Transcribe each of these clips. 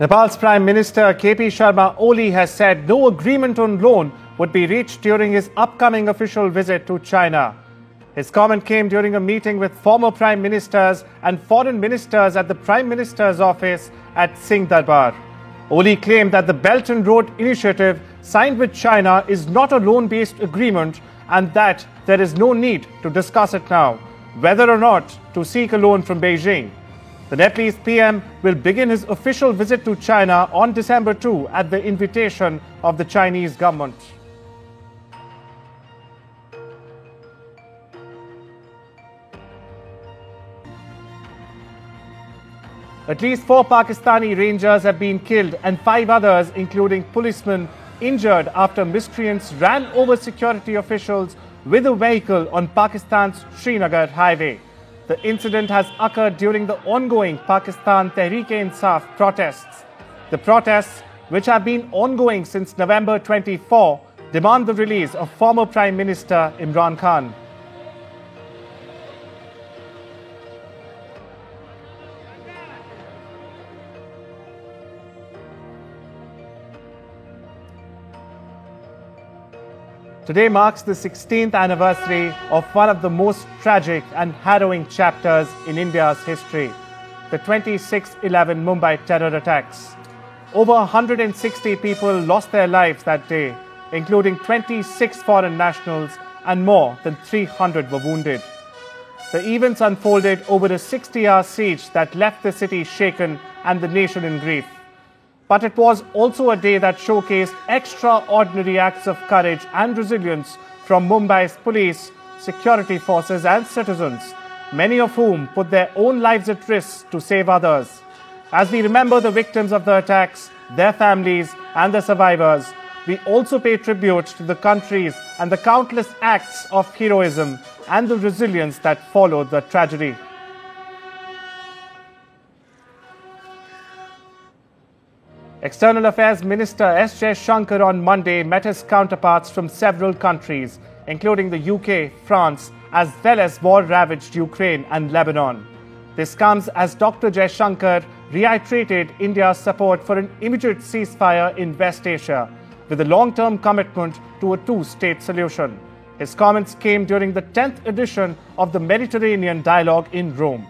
Nepal's Prime Minister KP Sharma Oli has said no agreement on loan would be reached during his upcoming official visit to China. His comment came during a meeting with former Prime Ministers and foreign ministers at the Prime Minister's office at Singh Darbar. Oli claimed that the Belt and Road Initiative signed with China is not a loan-based agreement and that there is no need to discuss it now, whether or not to seek a loan from Beijing. The Nepalese PM will begin his official visit to China on December 2 at the invitation of the Chinese government. At least 4 Pakistani Rangers have been killed and 5 others, including policemen, injured after miscreants ran over security officials with a vehicle on Pakistan's Srinagar highway. The incident has occurred during the ongoing Pakistan Tehreek-e-Insaf protests. The protests, which have been ongoing since November 24, demand the release of former Prime Minister Imran Khan. Today marks the 16th anniversary of one of the most tragic and harrowing chapters in India's history, the 26/11 Mumbai terror attacks. Over 160 people lost their lives that day, including 26 foreign nationals, and more than 300 were wounded. The events unfolded over a 60-hour siege that left the city shaken and the nation in grief. But it was also a day that showcased extraordinary acts of courage and resilience from Mumbai's police, security forces and citizens, many of whom put their own lives at risk to save others. As we remember the victims of the attacks, their families and the survivors, we also pay tribute to the countries and the countless acts of heroism and the resilience that followed the tragedy. External Affairs Minister S. Jaishankar on Monday met his counterparts from several countries, including the UK, France, as well as war-ravaged Ukraine and Lebanon. This comes as Dr. Jaishankar reiterated India's support for an immediate ceasefire in West Asia, with a long-term commitment to a two-state solution. His comments came during the 10th edition of the Mediterranean Dialogue in Rome.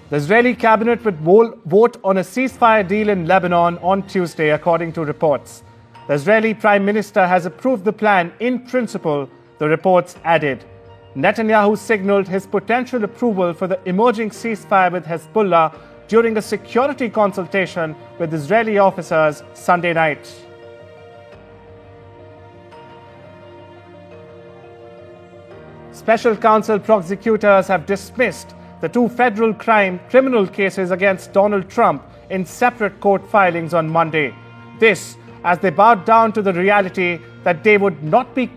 The Israeli cabinet would vote on a ceasefire deal in Lebanon on Tuesday, according to reports. The Israeli Prime Minister has approved the plan in principle, the reports added. Netanyahu signaled his potential approval for the emerging ceasefire with Hezbollah during a security consultation with Israeli officers Sunday night. Special counsel prosecutors have dismissed the 2 federal criminal cases against Donald Trump in separate court filings on Monday. This, as they bowed down to the reality that they would not be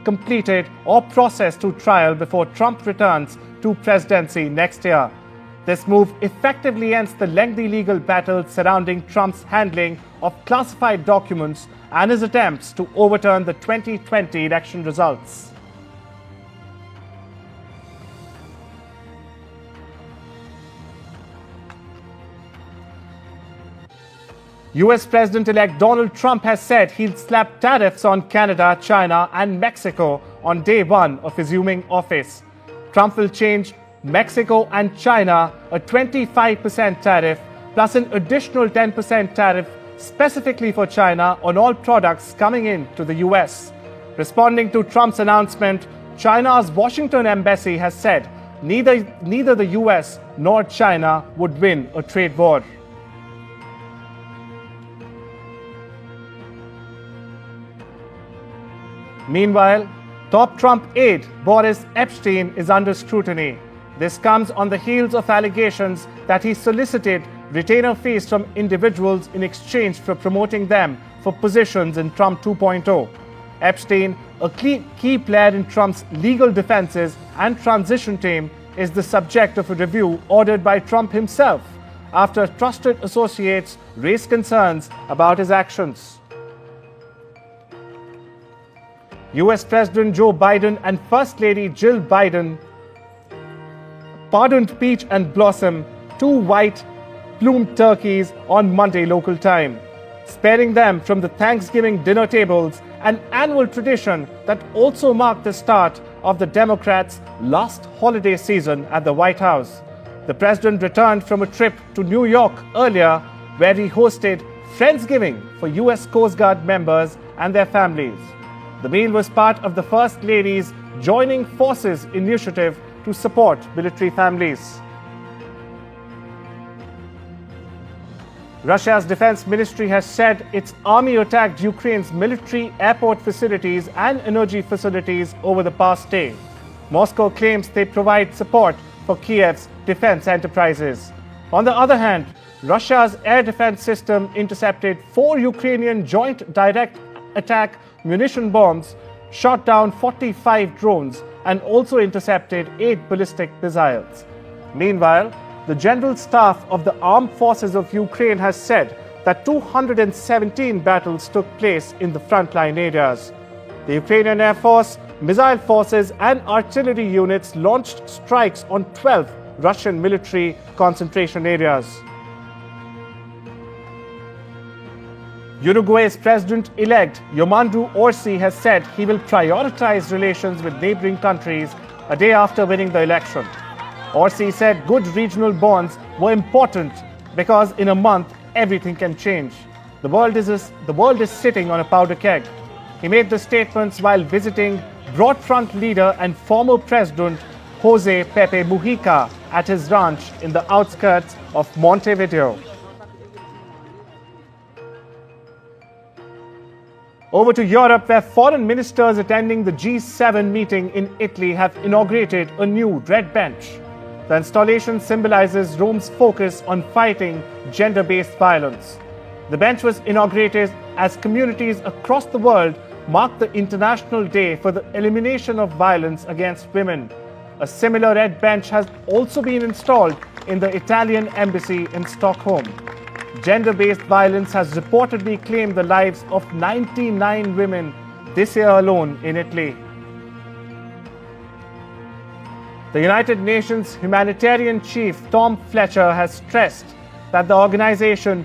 completed or processed to trial before Trump returns to presidency next year. This move effectively ends the lengthy legal battle surrounding Trump's handling of classified documents and his attempts to overturn the 2020 election results. US President-elect Donald Trump has said he'll slap tariffs on Canada, China and Mexico on day 1 of assuming office. Trump will change Mexico and China a 25% tariff plus an additional 10% tariff specifically for China on all products coming in to the US. Responding to Trump's announcement, China's Washington embassy has said neither the US nor China would win a trade war. Meanwhile, top Trump aide Boris Epshteyn is under scrutiny. This comes on the heels of allegations that he solicited retainer fees from individuals in exchange for promoting them for positions in Trump 2.0. Epshteyn, a key player in Trump's legal defenses and transition team, is the subject of a review ordered by Trump himself after trusted associates raised concerns about his actions. US President Joe Biden and First Lady Jill Biden pardoned Peach and Blossom, two white plumed turkeys, on Monday local time, sparing them from the Thanksgiving dinner tables, an annual tradition that also marked the start of the Democrats' last holiday season at the White House. The president returned from a trip to New York earlier, where he hosted Friendsgiving for US Coast Guard members and their families. The meal was part of the First Lady's Joining Forces initiative to support military families. Russia's defense ministry has said its army attacked Ukraine's military airport facilities and energy facilities over the past day. Moscow claims they provide support for Kiev's defense enterprises. On the other hand, Russia's air defense system intercepted 4 Ukrainian joint direct attack munition bombs, shot down 45 drones, and also intercepted 8 ballistic missiles. Meanwhile, the General Staff of the Armed Forces of Ukraine has said that 217 battles took place in the frontline areas. The Ukrainian Air Force, missile forces, and artillery units launched strikes on 12 Russian military concentration areas. Uruguay's president-elect Yomandru Orsi has said he will prioritize relations with neighboring countries a day after winning the election. Orsi said good regional bonds were important because in a month everything can change. The world is sitting on a powder keg. He made the statements while visiting Broad Front leader and former president Jose Pepe Mujica at his ranch in the outskirts of Montevideo. Over to Europe, where foreign ministers attending the G7 meeting in Italy have inaugurated a new red bench. The installation symbolizes Rome's focus on fighting gender-based violence. The bench was inaugurated as communities across the world mark the International Day for the Elimination of Violence Against Women. A similar red bench has also been installed in the Italian embassy in Stockholm. Gender-based violence has reportedly claimed the lives of 99 women this year alone in Italy. The United Nations humanitarian chief Tom Fletcher has stressed that the organization,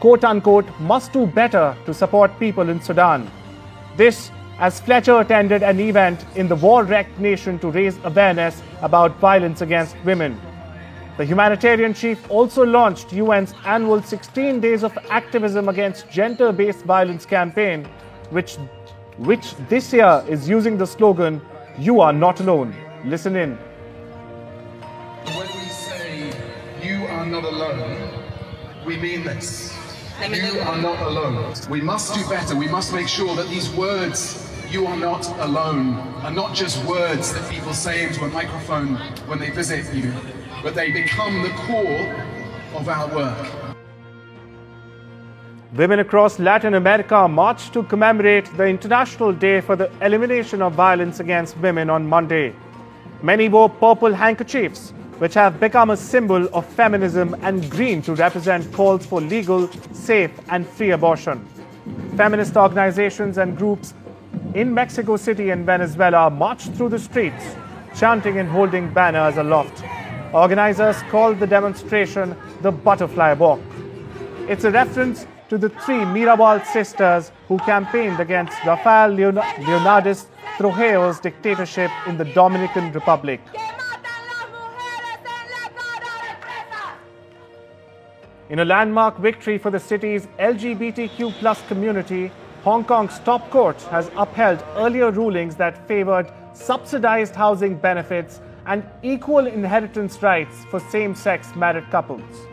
quote-unquote, must do better to support people in Sudan. This as Fletcher attended an event in the war-wrecked nation to raise awareness about violence against women. The humanitarian chief also launched UN's annual 16 Days of Activism Against Gender-Based Violence campaign, which this year is using the slogan, "You are not alone." Listen in. When we say, "You are not alone," we mean this. You are not alone. We must do better. We must make sure that these words, "You are not alone," are not just words that people say into a microphone when they visit you, but they become the core of our work. Women across Latin America marched to commemorate the International Day for the Elimination of Violence Against Women on Monday. Many wore purple handkerchiefs, which have become a symbol of feminism, and green to represent calls for legal, safe, and free abortion. Feminist organizations and groups in Mexico City and Venezuela marched through the streets, chanting and holding banners aloft. Organizers called the demonstration the Butterfly Walk. It's a reference to the 3 Mirabal sisters who campaigned against Rafael Leonidas Trujillo's dictatorship in the Dominican Republic. In a landmark victory for the city's LGBTQ+ community, Hong Kong's top court has upheld earlier rulings that favored subsidized housing benefits and equal inheritance rights for same-sex married couples.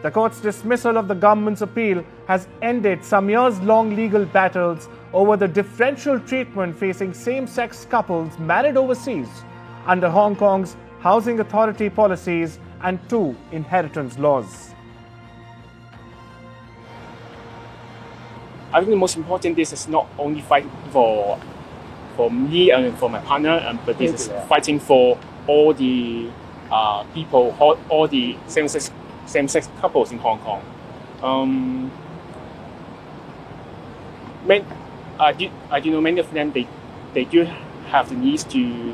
The court's dismissal of the government's appeal has ended some years-long legal battles over the differential treatment facing same-sex couples married overseas under Hong Kong's housing authority policies and 2 inheritance laws. I think the most important this is not only fight for me and for my partner, but this is fighting for all the people, all the same-sex couples in Hong Kong. I do know many of them. they do have the needs to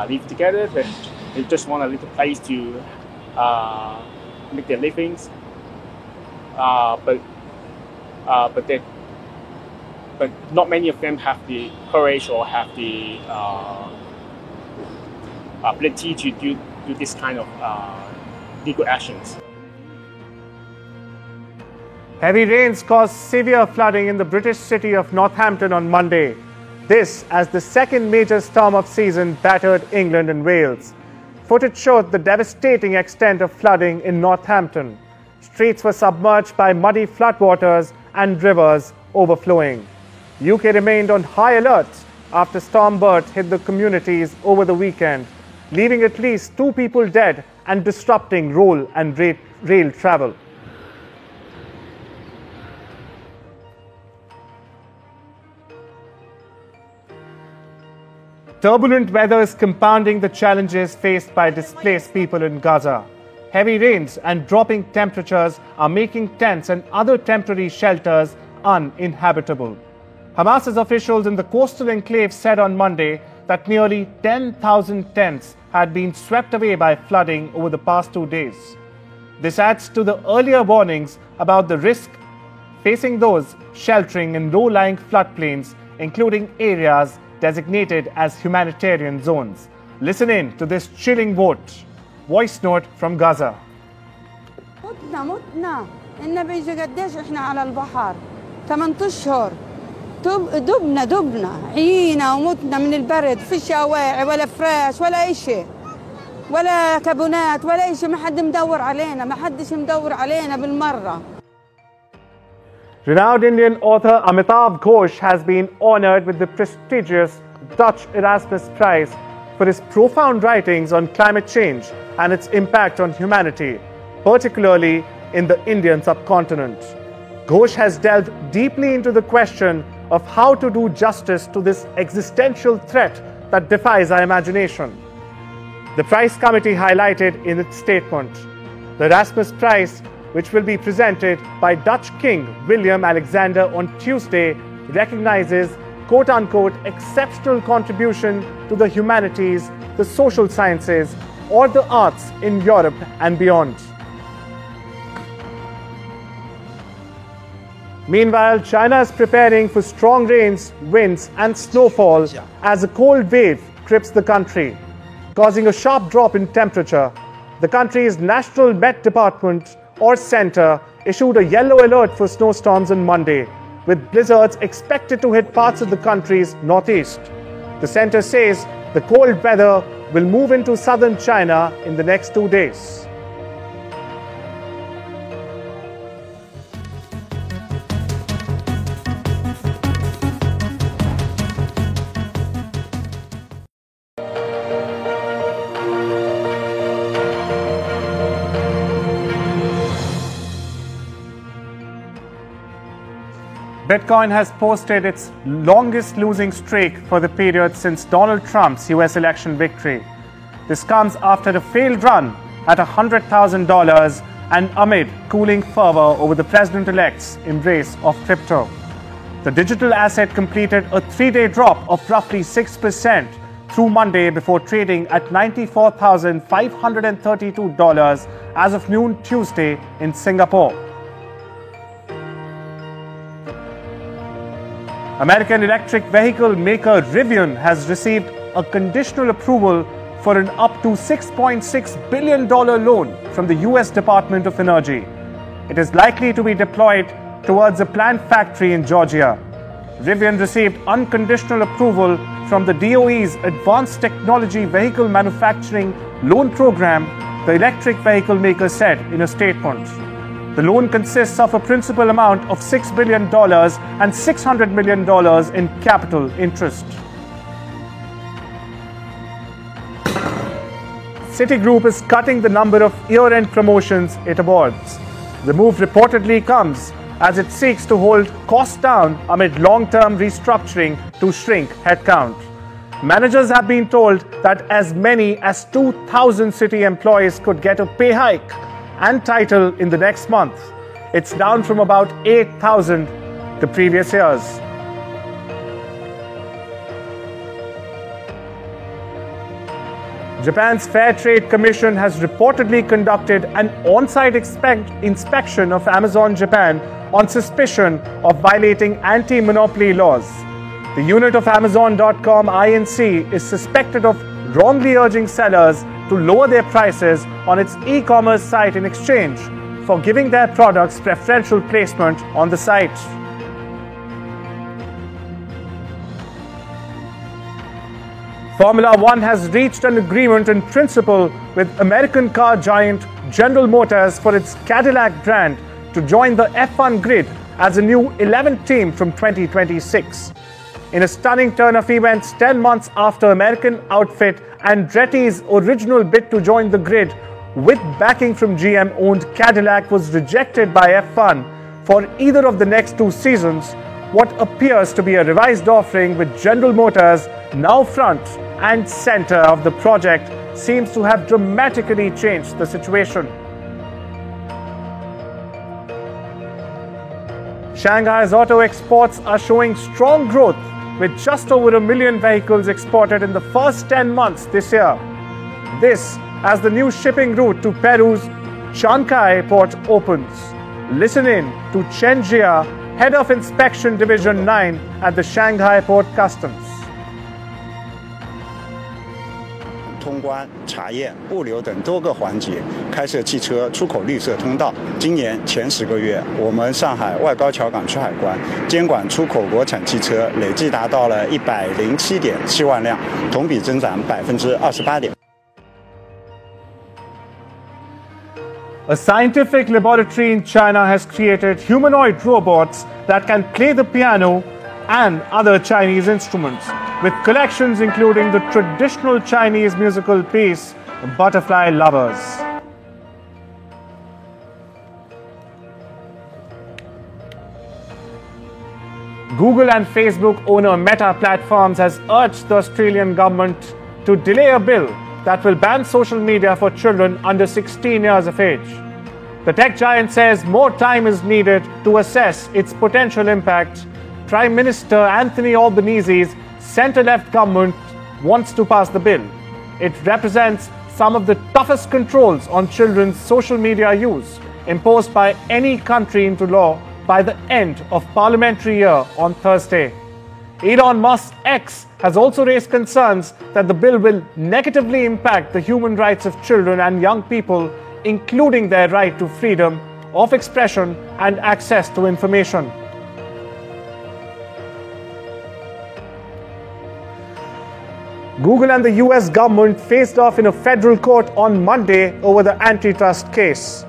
live together. They just want a little place to make their livings. But not many of them have the courage or have the ability to do this kind of legal actions. Heavy rains caused severe flooding in the British city of Northampton on Monday. This as the second major storm of season battered England and Wales. Footage showed the devastating extent of flooding in Northampton. Streets were submerged by muddy floodwaters and rivers overflowing. UK remained on high alert after Storm Bert hit the communities over the weekend, leaving at least 2 people dead and disrupting road and rail travel. Turbulent weather is compounding the challenges faced by displaced people in Gaza. Heavy rains and dropping temperatures are making tents and other temporary shelters uninhabitable. Hamas's officials in the coastal enclave said on Monday that nearly 10,000 tents had been swept away by flooding over the past 2 days. This adds to the earlier warnings about the risk facing those sheltering in low-lying floodplains, including areas designated as humanitarian zones. Listen in to this chilling voice note from Gaza. متنا إننا بيجي قديش إحنا على البحر 8 أشهر دبنا عينا ومتنا من البرد، في شواعي ولا فراش ولا إشي ولا كابونات ولا إشي، ما حد مدور علينا، ما حدش مدور علينا بالمرة. Renowned Indian author Amitav Ghosh has been honored with the prestigious Dutch Erasmus Prize for his profound writings on climate change and its impact on humanity, particularly in the Indian subcontinent. Ghosh has delved deeply into the question of how to do justice to this existential threat that defies our imagination. The prize committee highlighted in its statement, the Erasmus Prize, which will be presented by Dutch King William Alexander on Tuesday, recognizes quote-unquote exceptional contribution to the humanities, the social sciences, or the arts in Europe and beyond. Meanwhile, China is preparing for strong rains, winds, and snowfall as a cold wave grips the country, causing a sharp drop in temperature. The country's National Met Department or Center issued a yellow alert for snowstorms on Monday, with blizzards expected to hit parts of the country's northeast. The center says the cold weather will move into southern China in the next 2 days. Bitcoin has posted its longest losing streak for the period since Donald Trump's US election victory. This comes after a failed run at $100,000 and amid cooling fervor over the president-elect's embrace of crypto. The digital asset completed a 3-day drop of roughly 6% through Monday before trading at $94,532 as of noon Tuesday in Singapore. American electric vehicle maker Rivian has received a conditional approval for an up to $6.6 billion loan from the US Department of Energy. It is likely to be deployed towards a planned factory in Georgia. Rivian received unconditional approval from the DOE's Advanced Technology Vehicle Manufacturing Loan Program, the electric vehicle maker said in a statement. The loan consists of a principal amount of $6 billion and $600 million in capital interest. Citigroup is cutting the number of year-end promotions it awards. The move reportedly comes as it seeks to hold costs down amid long-term restructuring to shrink headcount. Managers have been told that as many as 2,000 Citi employees could get a pay hike and title in the next month. It's down from about 8,000 the previous years. Japan's Fair Trade Commission has reportedly conducted an on-site inspection of Amazon Japan on suspicion of violating anti-monopoly laws. The unit of Amazon.com Inc. is suspected of wrongly urging sellers to lower their prices on its e-commerce site in exchange for giving their products preferential placement on the site. Formula One has reached an agreement in principle with American car giant General Motors for its Cadillac brand to join the F1 grid as a new 11th team from 2026. In a stunning turn of events 10 months after American outfit Andretti's original bid to join the grid with backing from GM-owned Cadillac was rejected by F1 for either of the next 2 seasons, what appears to be a revised offering with General Motors now front and center of the project seems to have dramatically changed the situation. Shanghai's auto exports are showing strong growth, with just over 1 million vehicles exported in the first 10 months this year. This as the new shipping route to Peru's Chancay port opens. Listen in to Chen Jia, Head of Inspection Division 9 at the Shanghai Port Customs. 通关、查验、物流等多个环节，开设汽车出口绿色通道。今年前10个月，我们上海外高桥港区海关监管出口国产汽车累计达到了107.7万辆，同比增长28%。A scientific laboratory in China has created humanoid robots that can play the piano and other Chinese instruments, with collections including the traditional Chinese musical piece, Butterfly Lovers. Google and Facebook owner Meta Platforms has urged the Australian government to delay a bill that will ban social media for children under 16 years of age. The tech giant says more time is needed to assess its potential impact. Prime Minister Anthony Albanese's centre-left government wants to pass the bill. It represents some of the toughest controls on children's social media use imposed by any country into law by the end of parliamentary year on Thursday. Elon Musk's X has also raised concerns that the bill will negatively impact the human rights of children and young people, including their right to freedom of expression and access to information. Google and the US government faced off in a federal court on Monday over the antitrust case.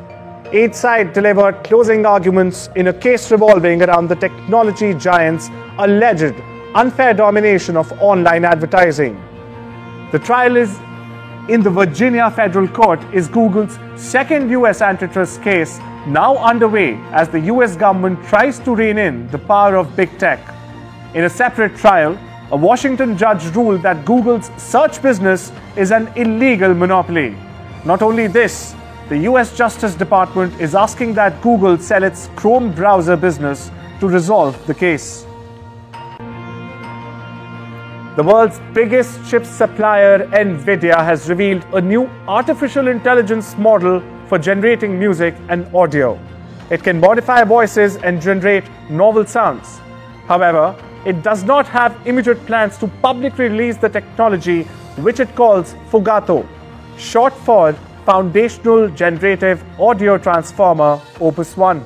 Each side delivered closing arguments in a case revolving around the technology giant's alleged unfair domination of online advertising. The trial is in the Virginia Federal Court is Google's second US antitrust case now underway as the US government tries to rein in the power of big tech. In a separate trial, a Washington judge ruled that Google's search business is an illegal monopoly. Not only this, the US Justice Department is asking that Google sell its Chrome browser business to resolve the case. The world's biggest chip supplier, Nvidia, has revealed a new artificial intelligence model for generating music and audio. It can modify voices and generate novel sounds. However, it does not have immediate plans to publicly release the technology, which it calls Fugato, short for Foundational Generative Audio Transformer Opus 1.